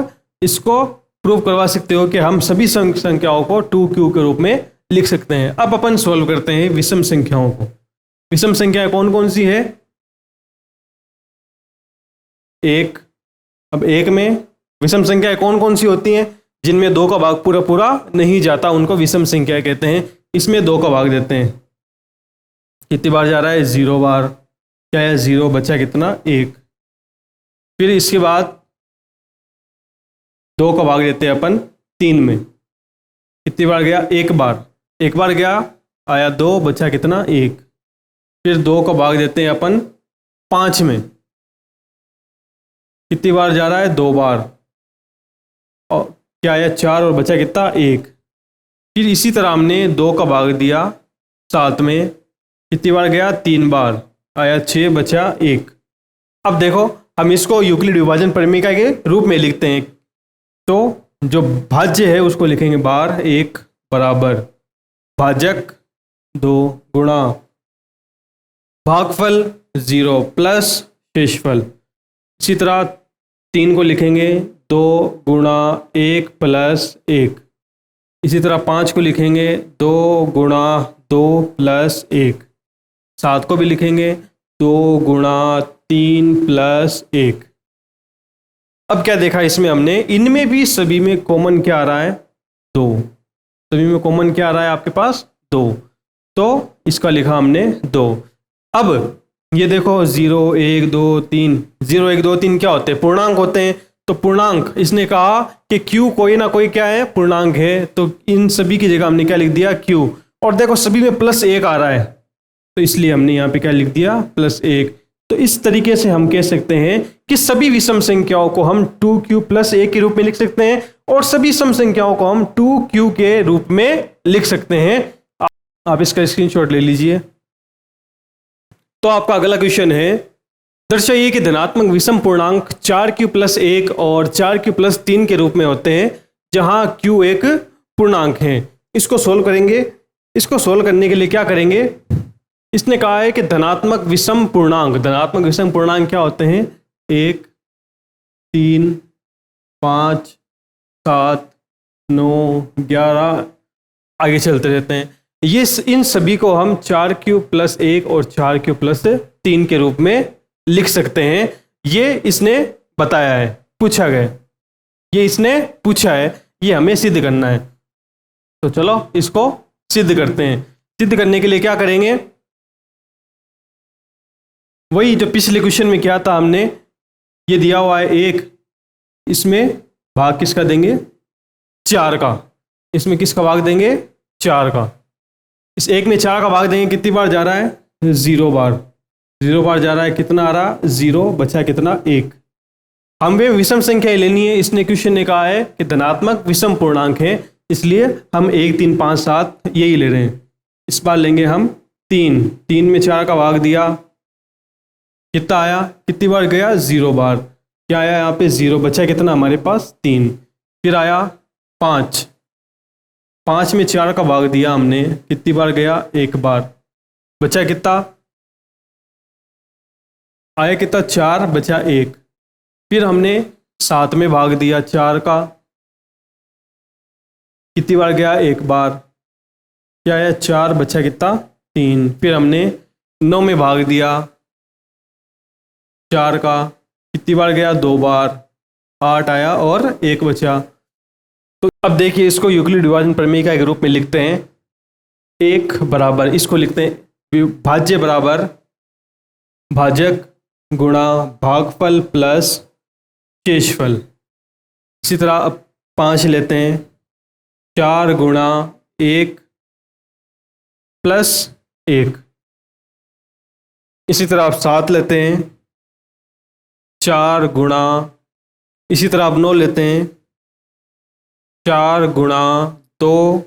इसको प्रूव करवा सकते हो कि हम सभी संख्याओं को 2Q के रूप में लिख सकते हैं। अब अपन सॉल्व करते हैं विषम संख्याओं को। विषम संख्याएं कौन कौन सी है? 1। अब 1 में विषम संख्याएं कौन कौन सी होती हैं? जिनमें 2 का भाग पूरा पूरा नहीं जाता, उनको विषम संख्या कहते हैं। इसमें 2 का भाग देते हैं। कितनी बार जा रहा है? 0 बार। क्या है? 0। बचा कितना? 1। फिर इसके बाद 2 का भाग देते हैं अपन 3 में। कितनी बार गया? 1 बार। 1 बार गया, आया 2, बचा कितना? 1। फिर 2 का भाग देते हैं अपन 5 में। कितनी बार जा रहा है? 2 बार। और क्या आया? 4 और बचा कितना? 1। फिर इसी तरह हमने 2 का भाग दिया 7 में। कितनी बार गया? 3 बार। आया 6, बचा 1। अब देखो हम इसको यूक्लिड विभाजन प्रमेय के रूप में लिखते हैं। तो जो भाज्य है उसको लिखेंगे बार 1 बराबर भाजक 2 गुणा भागफल 0 प्लस शेषफल। इसी तरह 3 को लिखेंगे 2 गुणा 1 प्लस 1। इसी तरह 5 को लिखेंगे 2 गुणा 2 प्लस 1। 7 को भी लिखेंगे 2 गुणा 3 प्लस 1। अब क्या देखा इसमें हमने? इनमें भी सभी में कॉमन क्या आ रहा है? 2। सभी में कॉमन क्या आ रहा है आपके पास? 2। तो इसका लिखा हमने 2। अब ये देखो 0, 1, 2, 3। 0, 1, 2, 3 क्या होते हैं? पूर्णांक होते हैं। तो पूर्णांक, इसने कहा कि Q कोई ना कोई क्या है? पूर्णांक है। तो इन सभी की जगह हमने क्या लिख दिया? Q। और देखो सभी में +1 आ रहा है, तो इसलिए हमने यहाँ पे क्या लिख दिया? +1। तो इस तरीके से हम कह सकते हैं कि सभी विषम संख्याओं को हम 2q + a के रूप में लिख सकते हैं और सभी सम संख्याओं को हम 2q के रूप में लिख सकते हैं। आप इसका स्क्रीनशॉट ले लीजिए। तो आपका अगला क्वेश्चन है, दर्शाइए कि धनात्मक विषम पूर्णांक 4q + 1 और 4q + 3 के रूप में होते हैं जहां q एक पूर्णांक है। इसको सोल्व करेंगे। इसको सोल्व करने के लिए क्या करेंगे, इसने कहा है कि धनात्मक विषम पूर्णांक क्या होते हैं, 1, 3, 5, 7, 9, 11 आगे चलते रहते हैं। ये इन सभी को हम 4q + 1 और 4q + 3 के रूप में लिख सकते हैं। ये इसने बताया है, पूछा गया, ये इसने पूछा है, ये हमें सिद्ध करना है। तो चलो इसको सिद्ध करते हैं। सिद्ध करने के लिए क्या करेंगे, वही जो पिछले क्वेश्चन में किया था हमने, ये दिया हुआ है 1, इसमें भाग किसका देंगे, 4 का। इसमें किसका भाग देंगे, 4 का। इस 1 में 4 का भाग देंगे, कितनी बार जा रहा है, 0 बार। 0 बार जा रहा है, कितना आ रहा, 0, बचा कितना, 1। हमें विषम संख्या लेनी है। इसने क्वेश्चन ने कहा है कि धनात्मक विषम पूर्णांक है, इसलिए हम 1, 3, 5, 7 यही ले रहे हैं। इस बार लेंगे हम 3 में 4 का भाग दिया, कितना आया, कितनी बार गया, 0 बार। क्या आया यहाँ पे, 0, बचा कितना हमारे पास, 3। फिर आया 5 में 4 का भाग दिया हमने, कितनी बार गया, 1 बार। बचा कितना आया, कितना, 4, बचा 1। फिर हमने 7 में भाग दिया 4 का, कितनी बार गया, 1 बार। क्या आया, 4, बचा कितना, 3। फिर हमने 9 में भाग दिया 4 का, कितनी बार गया, 2 बार। 8 आया और 1 बचा। तो अब देखिए, इसको यूक्लिड विभाजन प्रमेय का एक रूप में लिखते हैं। 1 बराबर, इसको लिखते हैं भाज्य बराबर भाजक गुणा भागफल प्लस शेषफल। इसी तरह अब 5 लेते हैं, 4 गुणा 1 + 1। इसी तरह आप 7 लेते हैं, 4 गुणा, इसी तरह आप 9 लेते हैं, 4 गुणा 2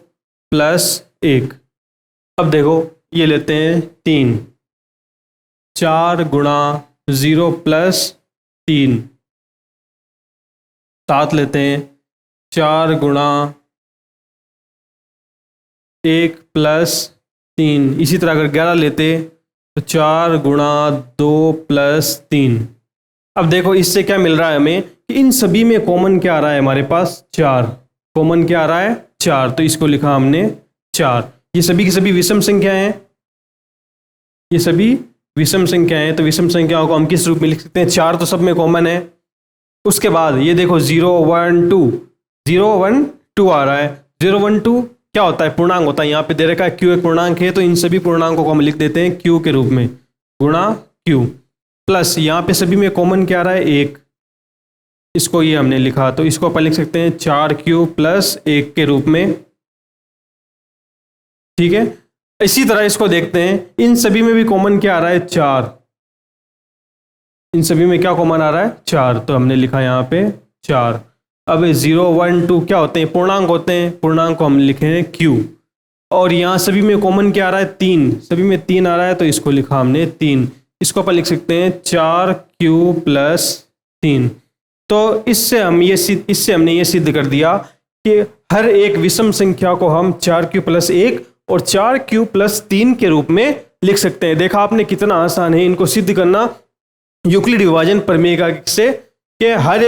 + 1। अब देखो ये लेते हैं 3, 4 गुणा 0 + 3। 7 लेते हैं, 4 गुणा 1 + 3। इसी तरह अगर 11 लेते तो 4 गुणा 2 + 3। अब देखो इससे क्या मिल रहा है हमें कि इन सभी में कॉमन क्या आ रहा है, हमारे पास 4 कॉमन क्या आ रहा है, 4। तो इसको लिखा हमने 4। ये सभी की सभी विषम संख्याएं हैं, ये सभी विषम संख्याएं हैं। तो विषम संख्याओं को हम किस रूप में लिख सकते हैं, 4 तो सब में कॉमन है। उसके बाद ये देखो 0, 1, 2, 0, 1, 2 आ रहा है। 0, 1, 2 क्या होता है, पूर्णांक होता है। यहाँ पे दे रखा है q एक पूर्णांक है, तो इन सभी पूर्णांकों को हम लिख देते हैं q के रूप में, गुणा q प्लस यहाँ पे सभी में कॉमन क्या आ रहा है, 1। इसको ये हमने लिखा, तो इसको अपन लिख सकते हैं 4q + 1 के रूप में। ठीक है, इसी तरह इसको देखते हैं, इन सभी में भी कॉमन क्या आ रहा है, 4। इन सभी में क्या कॉमन आ रहा है, 4। तो हमने लिखा यहाँ पे 4। अब 0, 1, 2 क्या होते हैं, पूर्णांक होते हैं। पूर्णांक को हम लिखे हैं q। और यहाँ सभी में कॉमन क्या आ रहा है, 3। सभी में 3 आ रहा है, तो इसको लिखा हमने 3। इसको अपन लिख सकते हैं 4q + 3। तो इससे हमने ये सिद्ध कर दिया कि हर एक विषम संख्या को हम 4q + 1 और 4q + 3 के रूप में लिख सकते हैं। देखा आपने कितना आसान है इनको सिद्ध करना यूक्लिड विभाजन प्रमेय का से, कि हर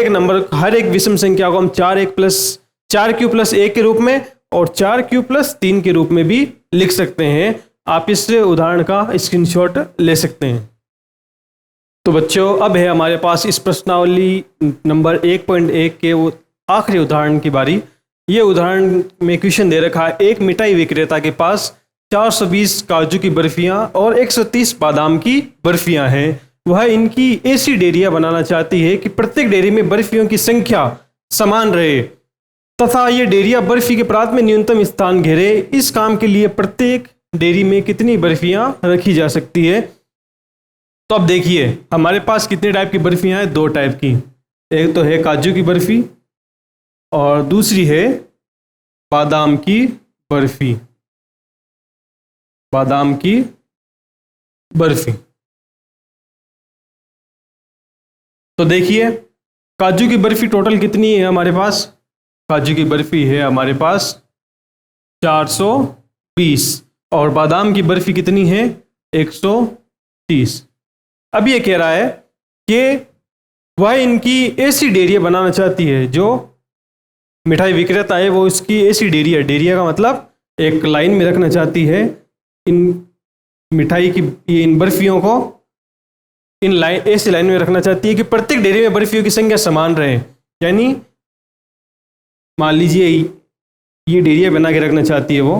एक विषम संख्या को हम 4q + 1 के रूप में और 4q + 3 के रूप में भी लिख सकते हैं। आप इस उदाहरण का स्क्रीनशॉट ले सकते हैं। तो बच्चों, अब है हमारे पास इस प्रश्नावली नंबर 1.1 के वो आखिरी उदाहरण की बारी। ये उदाहरण में क्वेश्चन दे रखा है, एक मिठाई विक्रेता के पास 420 काजू की बर्फियां और 130 बादाम की बर्फियां हैं। वह इनकी ऐसी डेयरियां बनाना चाहती है कि प्रत्येक डेयरी में बर्फियों की संख्या समान रहे तथा ये डेयरियां बर्फी के परात में न्यूनतम स्थान घेरे। इस काम के लिए प्रत्येक डेयरी में कितनी बर्फियां रखी जा सकती है। तो अब देखिए हमारे पास कितने टाइप की बर्फियाँ हैं, 2 टाइप की। एक तो है काजू की बर्फ़ी और दूसरी है बादाम की बर्फ़ी। बादाम की बर्फ़ी। तो देखिए काजू की बर्फ़ी टोटल कितनी है हमारे पास? काजू की बर्फ़ी है हमारे पास 420 और बादाम की बर्फ़ी कितनी है? 130। अब ये कह रहा है कि वह इनकी ऐसी डेयरी बनाना चाहती है, जो मिठाई विक्रेता है वो इसकी ऐसी डेयरी है, डेयरी का मतलब एक लाइन में रखना चाहती है इन मिठाई की, इन बर्फियों को इन लाइन ऐसी लाइन में रखना चाहती है कि प्रत्येक डेयरी में बर्फियों की संख्या समान रहे। यानी मान लीजिए ये डेयरी बना के रखना चाहती है वो।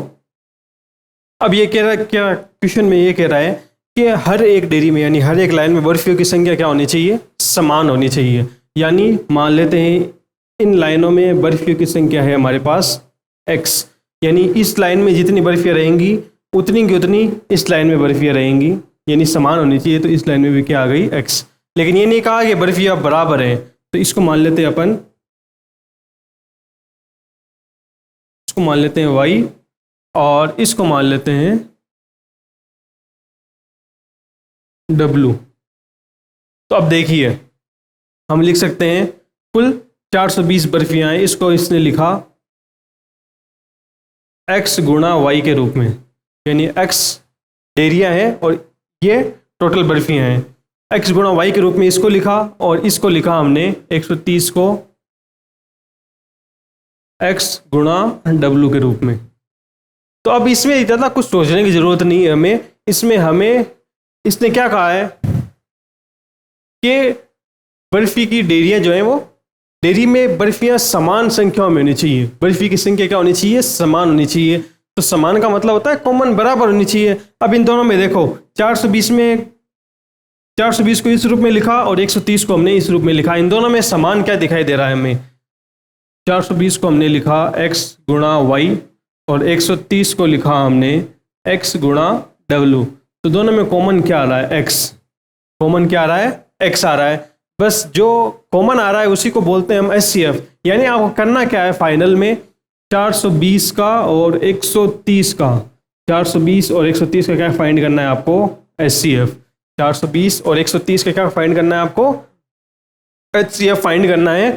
अब ये कह रहा है, क्या क्वेश्चन में ये कह रहा है कि हर एक डेयरी में यानी हर एक लाइन में बर्फियों की संख्या क्या होनी चाहिए? समान होनी चाहिए। यानी मान लेते हैं इन लाइनों में बर्फियों की संख्या है हमारे पास x, यानी इस लाइन में जितनी बर्फियाँ रहेंगी उतनी की उतनी इस लाइन में बर्फियाँ रहेंगी, यानी समान होनी चाहिए। तो इस लाइन में भी क्या आ गई? x। लेकिन ये नहीं कहा कि बर्फियाँ बराबर हैं, तो इसको मान लेते हैं अपन, इसको मान लेते हैं y और इसको मान लेते हैं W। तो अब देखिए हम लिख सकते हैं कुल 420 बर्फियाँ हैं, इसको इसने लिखा x गुणा y के रूप में, यानी x डेयरियाँ हैं और ये टोटल बर्फियाँ हैं। x गुणा y के रूप में इसको लिखा और इसको लिखा हमने 130 को x गुणा W के रूप में। तो अब इसमें ज़्यादा कुछ सोचने की ज़रूरत नहीं है हमें। इसमें हमें इसने क्या कहा है कि बर्फ़ी की डेयरियाँ जो हैं वो डेयरी में बर्फियाँ समान संख्याओं में होनी चाहिए। बर्फ़ी की संख्या क्या होनी चाहिए? समान होनी चाहिए। तो समान का मतलब होता है कॉमन, बराबर होनी चाहिए। अब इन दोनों में देखो 420 को इस रूप में लिखा और 130 को हमने इस रूप में लिखा। इन दोनों में समान क्या दिखाई दे रहा है हमें? 420 को हमने लिखा x गुणा y और 130 को लिखा हमने x गुणा W। तो दोनों में कॉमन क्या आ रहा है? x। कॉमन क्या आ रहा है? x आ रहा है। बस जो कॉमन आ रहा है उसी को बोलते हैं हम HCF। यानी आपको करना क्या है फाइनल में? 420 का और 130 का, 420 और 130 का क्या फाइंड करना है आपको? HCF। 420 और 130 का क्या फाइंड करना है आपको? HCF फाइंड करना है।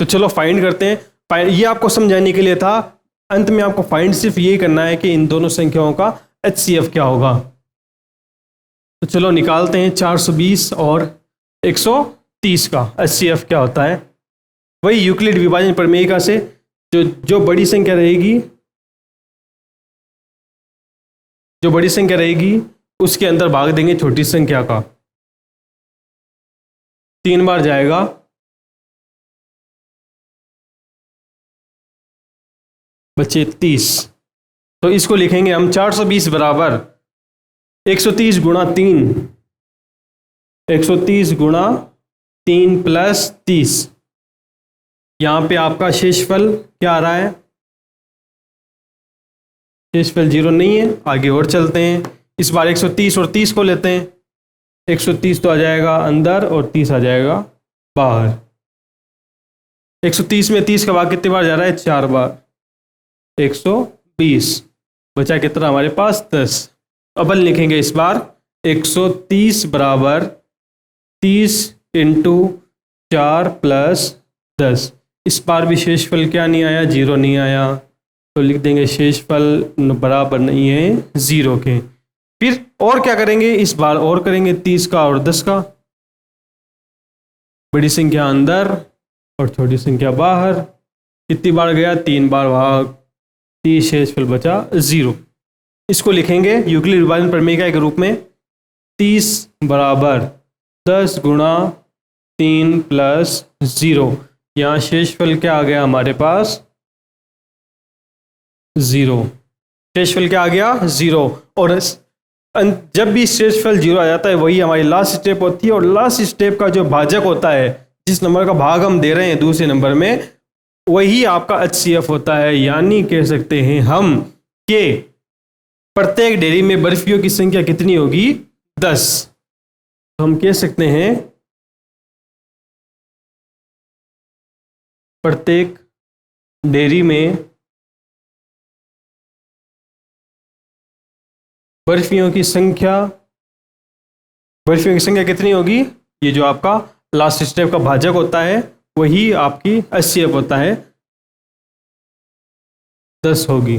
तो चलो फाइंड करते हैं। ये आपको समझाने के लिए था, अंत में आपको फाइंड सिर्फ यही करना है कि इन दोनों संख्याओं का HCF क्या होगा। तो चलो निकालते हैं 420 और 130 का HCF क्या होता है। वही यूक्लिड विभाजन प्रमेय से जो बड़ी संख्या रहेगी, जो बड़ी संख्या रहेगी उसके अंदर भाग देंगे छोटी संख्या का। 3 बार जाएगा, बचे 30। तो इसको लिखेंगे हम 420 बराबर 130 गुणा 3, 130 गुणा 3 प्लस 30। यहाँ पे आपका शेषफल क्या आ रहा है? शेषफल 0 नहीं है। आगे और चलते हैं। इस बार 130 और 30 को लेते हैं। 130 तो आ जाएगा अंदर और 30 आ जाएगा बाहर। 130 में 30 का भाग कितने बार जा रहा है? 4 बार। 120 बचा कितना हमारे पास? 10। अब लिखेंगे इस बार 130 बराबर 30 इंटू 4 प्लस 10। इस बार भी शेषफल क्या नहीं आया? 0 नहीं आया। तो लिख देंगे शेषफल बराबर नहीं है 0 के। फिर और क्या करेंगे? इस बार और करेंगे 30 का और 10 का। बड़ी संख्या अंदर और छोटी संख्या बाहर। कितनी बार गया? 3 बार भाग 30, शेषफल बचा 0। इसको लिखेंगे यूक्लिड विभाजन प्रमेय के रूप में। 30 बराबर 10 गुणा 3 प्लस 0। यहाँ शेषफल क्या आ गया हमारे पास? 0। शेषफल क्या आ गया? 0। और जब भी शेषफल 0 आ जाता है वही हमारी लास्ट स्टेप होती है। और लास्ट स्टेप का जो भाजक होता है, जिस नंबर का भाग हम दे रहे हैं दूसरे नंबर में, वही आपका HCF होता है। यानी कह सकते हैं हम कि प्रत्येक डेयरी में बर्फियों की संख्या कितनी होगी? 10। तो हम कह सकते हैं प्रत्येक डेयरी में बर्फियों की संख्या कितनी होगी? ये जो आपका लास्ट स्टेप का भाजक होता है वही आपकी HCF होता है, 10 होगी।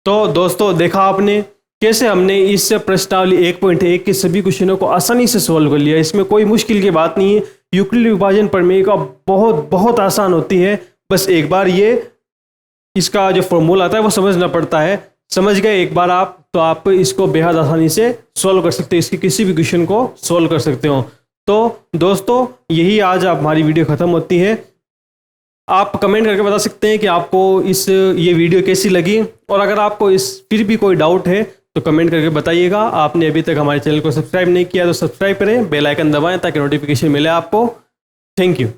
तो दोस्तों देखा आपने कैसे हमने इस प्रश्नावली 1.1 के सभी क्वेश्चनों को आसानी से सॉल्व कर लिया। इसमें कोई मुश्किल की बात नहीं है। यूक्लिड विभाजन प्रमेय का बहुत आसान होती है। बस एक बार ये इसका जो फॉर्मूला आता है वो समझना पड़ता है। समझ गए एक बार आप, तो आप इसको बेहद आसानी से सॉल्व कर सकते हो, इसके किसी भी क्वेश्चन को सॉल्व कर सकते हो। तो दोस्तों यही आज हमारी वीडियो ख़त्म होती है। आप कमेंट करके बता सकते हैं कि आपको ये वीडियो कैसी लगी, और अगर आपको फिर भी कोई डाउट है तो कमेंट करके बताइएगा। आपने अभी तक हमारे चैनल को सब्सक्राइब नहीं किया तो सब्सक्राइब करें, बेल आइकन दबाएं ताकि नोटिफिकेशन मिले आपको। Thank you.